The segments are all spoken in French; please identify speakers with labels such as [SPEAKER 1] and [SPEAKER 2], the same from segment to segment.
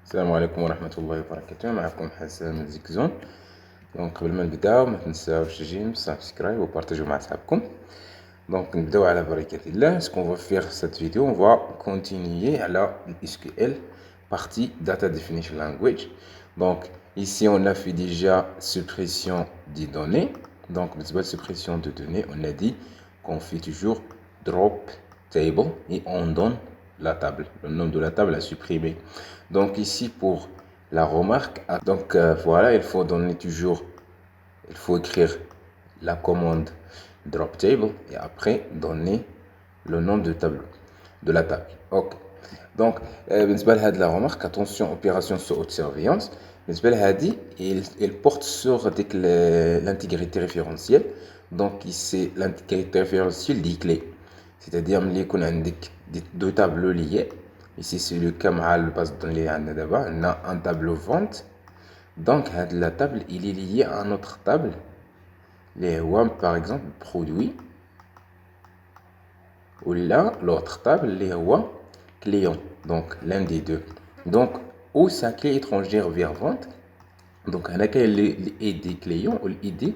[SPEAKER 1] السلام عليكم ورحمة الله وبركاته. معكم حسن من زيكزون. دونك قبل ما نبداو ما تنساوش تجيم سبسكرايب وبارطاجيو مع صحابكم. دونك نبداو على بركة الله. Ce qu'on va faire cette vidéo, on va continuer à la SQL partie Data Definition Language. Donc ici on a fait déjà suppression des données. Donc la suppression de données, on a dit qu'on fait toujours drop table et on donne la table, le nom de la table à supprimer. Donc ici pour la remarque, donc voilà, il faut donner toujours, il faut écrire la commande drop table et après donner le nom de tableau, de la table. Ok. Donc بالنسبة لهاد la remarque, attention, opération sur haute surveillance. بالنسبة لهادي, il porte sur l'intégrité référentielle. Donc ici l'intégrité référentielle des clés. C'est-à-dire ملي يكون عندك deux tableaux liés. Ici c'est le cas مع الباز دوني عندنا دابا عندنا un tableau vente. Donc la table il est lié à une autre table اللي هو par exemple produit, ou là l'autre table اللي هو client, donc l'un des deux. Donc où sa clé étrangère vers vente, donc هنا كاين l'id client ou l'id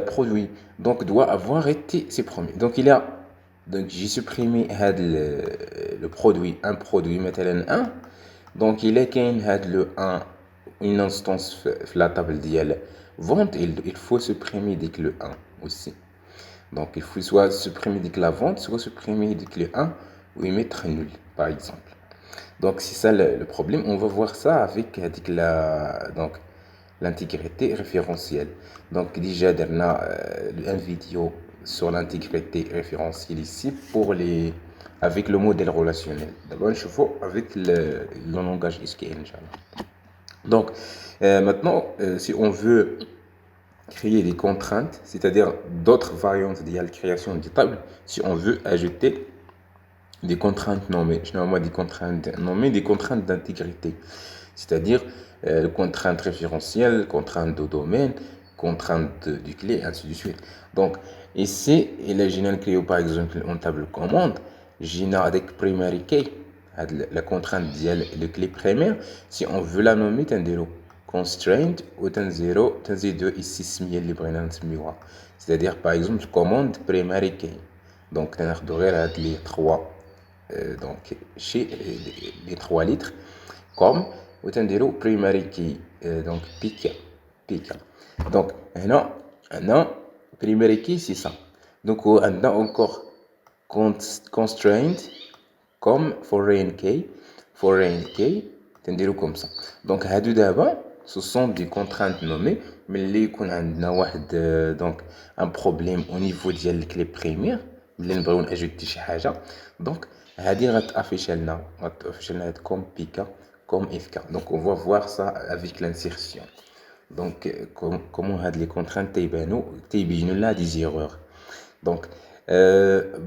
[SPEAKER 1] produit, donc doit avoir été supprimé. Donc il y a, donc j'ai supprimé le produit, un produit مثلا 1. donc il est كاين هاد le 1 une instance في la table ديال vente, il faut supprimer dès que le 1 aussi. Donc il faut soit supprimer dès que la vente, soit supprimer dès que le 1 ou y mettre nul par exemple. Donc c'est ça le problème. On va voir ça avec donc l'intégrité référentielle. Donc déjà on a une vidéo sur l'intégrité référentielle ici pour avec le modèle relationnel. D'abord je fais avec le langage SQL. Donc maintenant si on veut créer des contraintes, c'est-à-dire d'autres variantes de la création de tables, si on veut ajouter des contraintes nommées, généralement des contraintes nommées, des contraintes d'intégrité, c'est-à-dire contraintes référentielles, contraintes de domaine, contraintes du clé, ainsi de suite. Donc ici, il a une clé par exemple en table commande, j'ai avec primary key, la contrainte de clé primaire, si on veut la nommer, un zéro constraint ou un zéro, un zéro ici c'est-à-dire par exemple commande primary key. Donc on a les trois, donc chez les 3 litres comme وتنديروا primary key, donc pika. donc هنا primary key c'est ça. donc on a encore constraint comme foreign key تنديروا comme ça. donc هادو دابا ce sont des contraintes nommées, mais اللي يكون عندنا واحد donc un problème au niveau ديال الكلي بريمير اللي نبغيو ناجوتي شي حاجه. donc هادي غتافيش لنا comme pika comme fk. donc on va voir ça avec l'insertion. donc comment هاد les contraintes تيبينوا لنا des erreurs. donc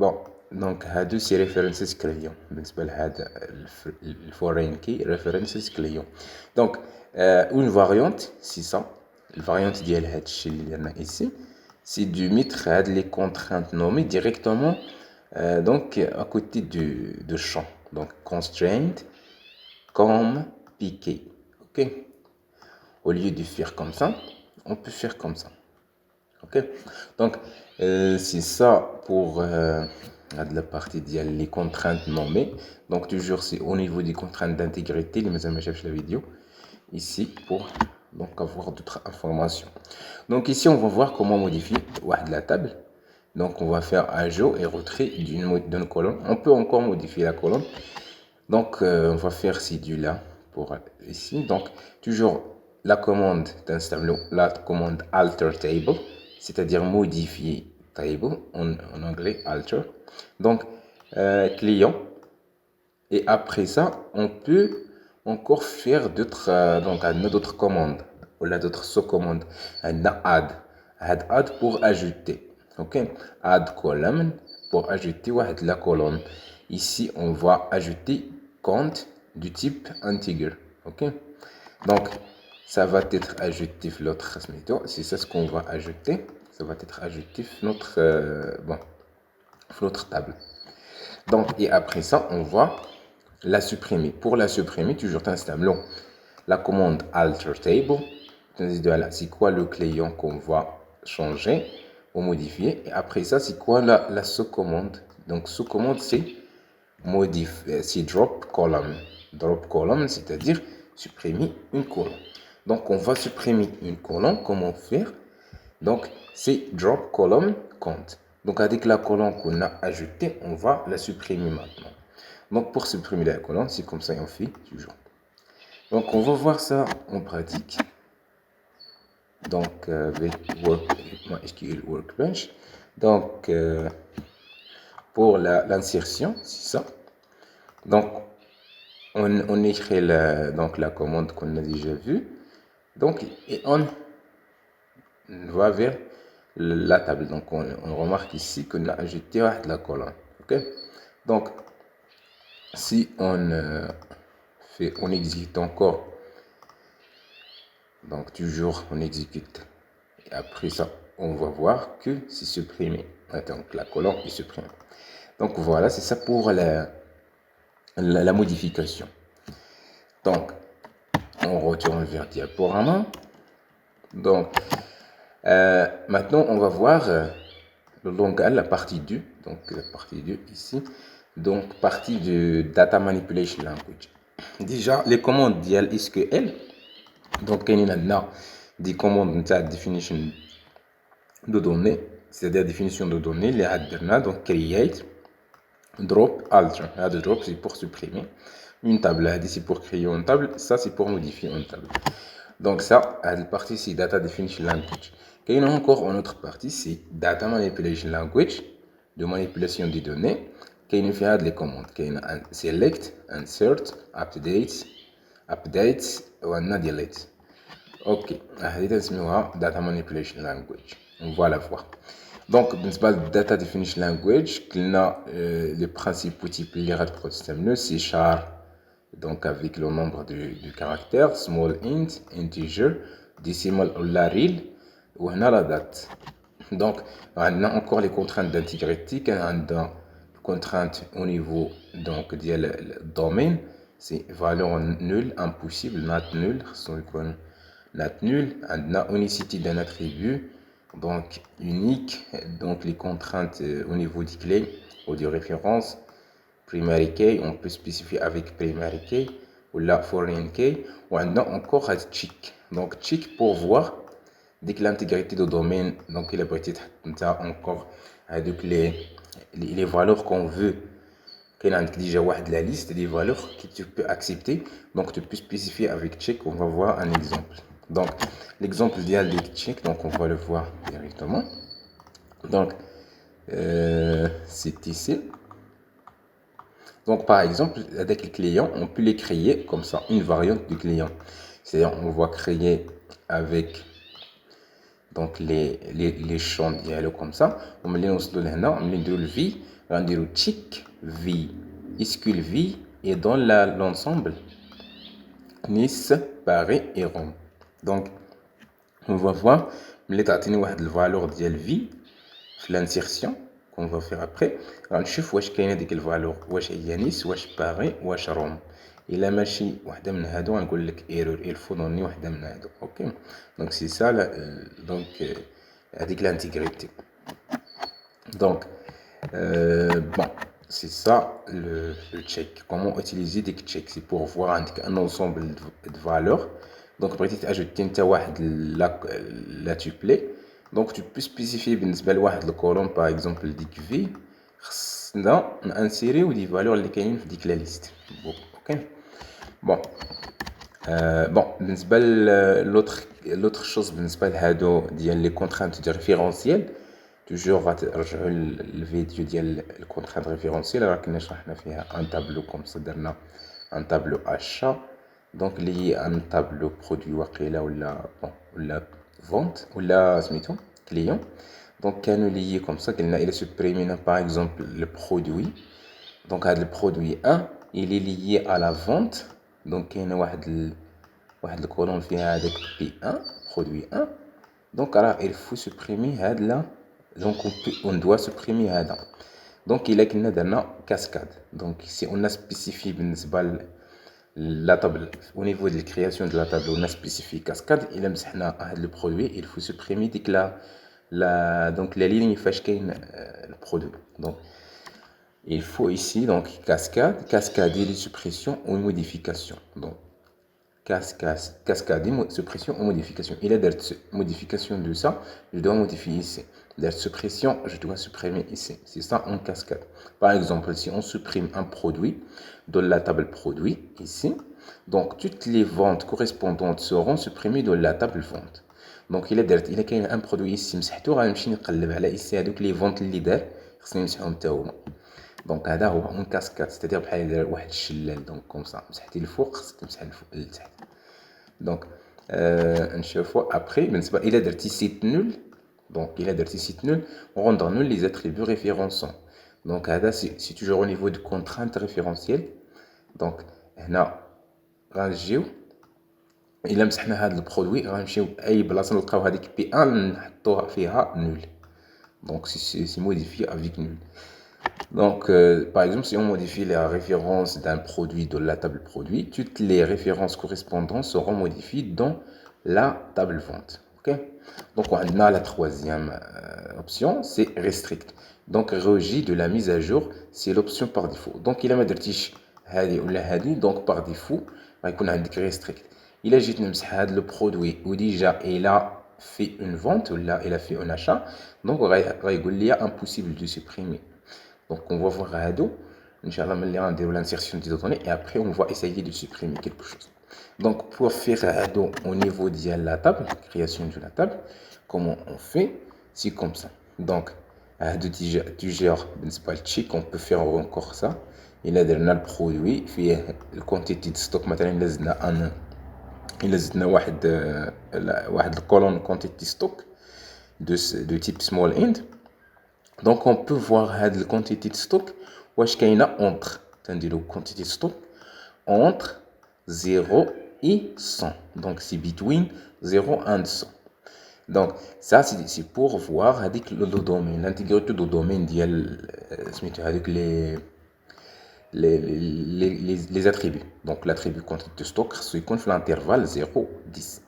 [SPEAKER 1] bon donc هادو سي references client بالنسبه لهذا الفورين كي references client. donc une variante c'est ça, la variante ديال هاد الشيء اللي درنا ici, c'est de mettre les contraintes nommées directement donc à côté de champ. donc constraint comme piqué. ok, au lieu de faire comme ça, on peut faire comme ça. ok, donc c'est ça pour la partie des contraintes nommées. donc toujours c'est au niveau des contraintes d'intégrité les mes amis la vidéo ici pour donc avoir d'autres informations. donc ici on va voir comment modifier la table. donc on va faire ajout et retrait d'une colonne. on peut encore modifier la colonne. donc on va faire celui-là pour ici. donc toujours la commande d'un tableau, la commande alter table, c'est-à-dire modifier table en anglais alter. donc client, et après ça on peut encore faire d'autres commandes ou d'autres sous-commandes. add pour ajouter. ok, add column pour ajouter la colonne. ici on va ajouter compte du type integer. ok, donc ça va être ajouté l'autre méthode. c'est ça ce qu'on va ajouter, ça va être ajouté notre bon notre table. donc et après ça on va la supprimer. Pour la supprimer, toujours t'installons la commande alter table. C'est quoi le client qu'on va changer ou modifier. Et après ça, c'est quoi la sous-commande. Donc, sous-commande, c'est c'est drop column. Drop column, c'est-à-dire supprimer une colonne. Donc, on va supprimer une colonne. Comment faire? Donc, c'est drop column count. Donc, avec la colonne qu'on a ajoutée, on va la supprimer maintenant. Donc, pour supprimer la colonne, c'est comme ça on fait toujours. Donc, on va voir ça en pratique. Donc, avec MySQL Workbench. Donc, pour l'insertion, c'est ça. Donc, on écrit donc, la commande qu'on a déjà vue. Donc, et on va vers la table. Donc, on remarque ici qu'on a ajouté la colonne. OK? Donc, si on exécute encore, donc toujours on exécute. Et après ça, on va voir que c'est supprimé. Donc, la colonne est supprimée. Donc, voilà, c'est ça pour la modification. Donc, on retourne vers diaporama. Donc, maintenant, on va voir le langage, la partie 2. Donc, la partie 2 ici. Donc, partie de Data Manipulation Language. Déjà, les commandes d'IL SQL. Donc, il y a des commandes de définition de données, c'est-à-dire définition de données, les adverna, donc create, drop, alter. Drop, c'est pour supprimer une table. C'est pour créer une table. Ça, c'est pour modifier une table. Donc, ça, la partie, c'est Data Definition Language. Il y a encore une autre partie, c'est Data Manipulation Language, de manipulation des données. Il y a les commandes. Il y a Select, Insert, Update, ou Delete. Ok, c'est Data Manipulation Language. On va la voir. Donc, dans le Data Definition Language, il y a les principaux types de système, c'est char, donc avec le nombre de caractères, small int, integer, decimal ou la real, ou la date. Donc, on a encore les contraintes d'intégrité, on a des contraintes au niveau donc du domaine, c'est valeur nulle, impossible, not null, not null, on a unicité d'un attribut, donc unique, donc les contraintes au niveau des clés ou de référence. Primary key, on peut spécifier avec primary key ou la foreign key. Ou on a encore un check. Donc, check pour voir dès que l'intégrité du domaine, donc il est peut-être encore avec les valeurs qu'on veut. Il y a déjà la liste des valeurs que tu peux accepter. Donc, tu peux spécifier avec check. On va voir un exemple. Donc, l'exemple de check, donc on va le voir directement. Donc, c'est ici. Donc, par exemple, avec les clients, on peut les créer comme ça, une variante du client. C'est-à-dire, on va créer avec donc, les champs dialogue comme ça. On met le V, on dit le check V, SQL V, et dans l'ensemble, Nice, Paris et Rome. Donc, on va voir, les valeur de V, l'insertion. qu'on va faire après غنشوف واش كاينه ديك الفالور واش هي نيس واش باري واش روم الا ماشي وحده من هادو غنقول لك ايرور الفو دوني وحده من هادو اوكي دونك سي سا دونك هذيك لانتيغريتي donc bon c'est ça le check comment utiliser des checks c'est pour voir un ensemble de valeurs donc بغيتي تاجوتي انت واحد لا تuplet donc tu peux spécifier بالنسبه لواحد الكولوم باغ اكزومبل ديك في خصنا نانسيريو دي فالور اللي كاينين في ديك لا ليست اوكي بون بون بالنسبه لوتر شوز بالنسبه لهادو ديال لي كونترانت ديال ريفيرونسيال توجور غترجعوا للفيديو ديال الكونترانت ريفيرونسيال راه كنا شرحنا فيها ان تابلو كوم سا درنا ان تابلو اشا دونك لي ان تابلو برودوي واقيلا ولا vente ou la smiton client donc كانوا liés comme ça قلنا il est supprimé par exemple le produit donc هذا le produit 1 il est lié à la vente donc كاين واحد الكولون فيها هذاك P1 produit 1 donc alors il faut supprimer هذا là donc on doit supprimer هذا Donc il a كنا درنا cascade. Donc si on a spécifié بالنسبة la table au niveau de la création de la table on a spécifié cascade il a مسحنا هذا le produit il faut supprimer ديك donc la ligne فاش كاين le produit. Donc il faut ici donc cascade les suppressions ou modifications. Donc cascade suppression ou modification. Il y a des modifications de ça, je dois modifier ici. Des suppressions, je dois supprimer ici. C'est ça en cascade. Par exemple, si on supprime un produit de la table produit ici, donc toutes les ventes correspondantes seront supprimées de la table vente. Donc il y a un produit ici مسحته غنمشي نقلب على ici هذوك les ventes اللي دار خصني نمسحهم حتى هما. دونك هذا هو اون كاسكاد ستادير بحال داير واحد الشلال. دونك كومسا مسحتي الفوق خصك تمسح الفوق لتحت. دونك نشوفوا ابري بالنسبه الى درتي سيت نول. دونك الى درتي سيت نول روندر نول لي اتريبيو ريفيرونسون. دونك هذا سي توجور او نيفو دو كونترانت ريفيرونسيال. دونك هنا غنجيو الا مسحنا هذا البرودوي غنمشيو اي بلاصه نلقاو هذيك بي ان نحطوها فيها نول. دونك سي موديفي افيك نول. Donc, par exemple, si on modifie la référence d'un produit de la table produit, toutes les références correspondantes seront modifiées dans la table vente. Okay? Donc, on a la troisième option, c'est restrict. Donc, rejet de la mise à jour, c'est l'option par défaut. Donc, il a مدرتيش هذه ولا هذه, donc par défaut, غيكون عندك restrict. Il a جيت نمسح هذا le produit ou déjà il a fait une vente ou là il a fait un achat, donc غيقول لي impossible de supprimer. Donc on va voir Hado, Inch'Allah, on l'insertion des données et après on va essayer de supprimer quelque chose. Donc pour faire Hado au niveau de la table, création de la table, comment on fait? C'est comme ça. Donc Hado tu gères le check, on peut faire encore ça. Il a le produit, fait la quantité de stock matériel, il a واحد colonne quantité stock de type small end. Donc on peut voir la quantité de stock واش كاينه entre تنديرو quantité de stock entre 0 et 100. Donc c'est between 0 and 100. Donc ça c'est pour voir هذيك le domaine l'intégrité du domaine ديال سميتو هذيك les attributs. Donc l'attribut quantité de stock خصو يكون في l'intervalle 0 10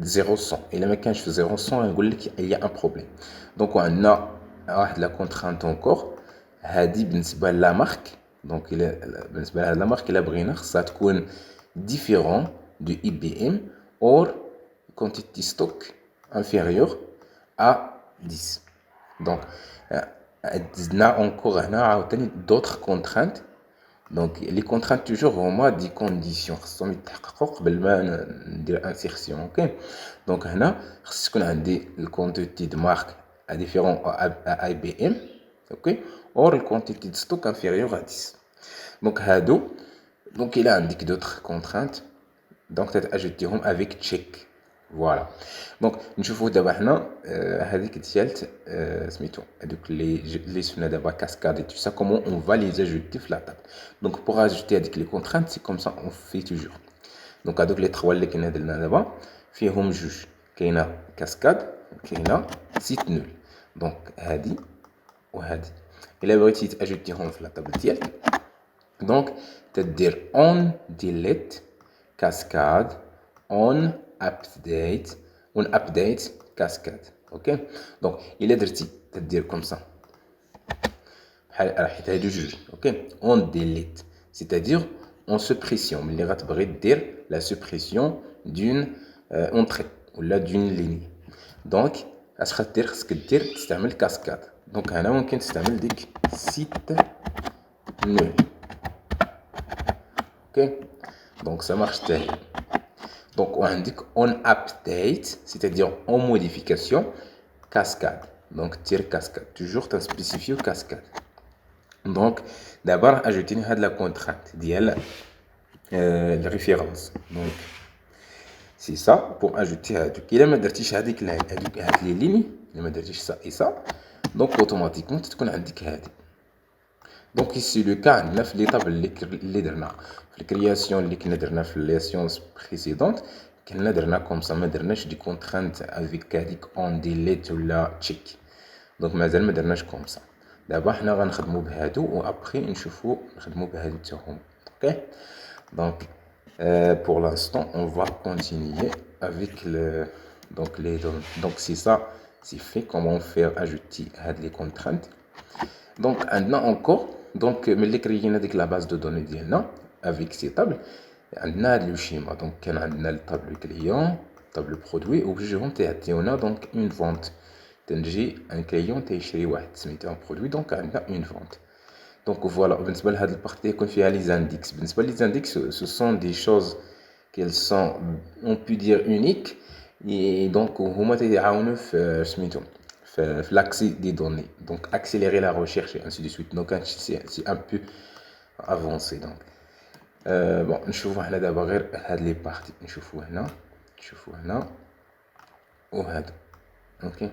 [SPEAKER 1] 0 100. الا ما كانش في 0 100 نقول لك il y a un problème. Donc on a واحد لا كونترانت انكور هادي بالنسبه لا مارك. دونك بالنسبه لهاد لا مارك الا بغينا خصها تكون ديفيرون دو اي بي ام اور كونتيتي ستوك انفيريور ا 10. دونك زدنا انكور هنا عاوتاني دوطخ كونترانت. دونك لي كونترانت توجور هما دي كونديسيون خصهم يتحققوا قبل ما ندير انسيرسيون. اوكي دونك هنا خص تكون عندي الكونتيتي دو مارك à différents à IBM, ok, or la quantité de stock inférieure à 10. Donc hado, donc il a indiqué d'autres contraintes, donc tu ajouter avec check. Voilà. Donc نشوفوا دابا حنا هذيك ديالت سميتو هذوك les سنا دابا cascade et tout ça, comment on va les ajouter sur la table. Donc pour ajouter هذيك les contraintes, c'est comme ça on fait toujours. Donc هذوك les trois اللي كاين درنا دابا فيهم جوج, كاينه cascade كاينه site nul. Donc هادي وهادي الا بغيتي تاجوتيهم في لا طابل ديالك دونك تدير اون ديليت كاسكاد اون ابديت اون ابديت كاسكاد. اوكي دونك الا درتي تدير كوم سا بحال حيت هادو جوج. اوكي اون ديليت c'est-à-dire اون سوبريسيون ملي غتبغي دير لا سوبريسيون دون اونطري ولا دون ليني. دونك اش خدير خصك دير تستعمل كاسكاد. دونك هنا ممكن تستعمل ديك سيت نول. اوكي دونك ça marche حتى هي. دونك وعندك اون ابديت c'est-à-dire en modification cascade. دونك دير كاسكاد توجور تنسبيسيفيو كاسكاد. دونك دابا اجوتيني هاد لا كونترانت ديال الريفيرونس. دونك سي سا بور اجوتي هادوك. الا ما درتيش هاديك هاد لي ليني الا ما درتيش سا اي سا دونك اوتوماتيكمون تكون عندك هادي. دونك سي لو كا عندنا في ليطاب اللي درنا في الكرياسيون اللي كنا درنا في لي سيونس بريسيدونت كنا درنا كوم سا ما درناش دي كونترانت افيك هاديك اون ديليت ولا تشيك. دونك مازال ما درناش كوم سا. دابا حنا غنخدمو بهادو و ابخي نشوفو نخدمو بهادو حتى هما. اوكي دونك pour l'instant on va continuer avec les données. Donc c'est ça, c'est fait comment faire ajouter les contraintes. Donc عندنا encore donc ملي كريينا ديك لا باز دو دوني ديالنا avec ces tables عندنا هاد لو شيما. دونك كان عندنا الطابلو كليون طابلو برودوي وبجوجهم تيعطيونا دونك اون فونت. تنجي ان كليون تيشري واحد سميتو ان برودوي دونك عندنا اون فونت. دونك فوالا بالنسبه لهاد البارتي يكون فيها لي زانديكس. بالنسبه لي زانديكس سو سون دي شوز qu'elles sont on peut dire uniques et donc هما تيعاونوا في سميتو في l'accès des données, donc accélérer la recherche et ainsi de suite. Donc c'est un peu avancé. Donc bon نشوفوا حنا دابا غير هاد لي بارتي نشوفوا هنا وهذا. اوكي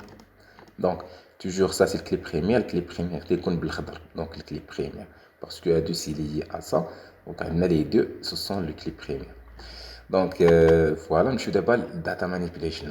[SPEAKER 1] دونك toujours ça c'est le clé première تيكون بالخضر. donc le clé première parce que هادو c'est lié à ça. donc عندنا les deux ce sont le clé première. donc voilà نمشيو دابا data manipulation.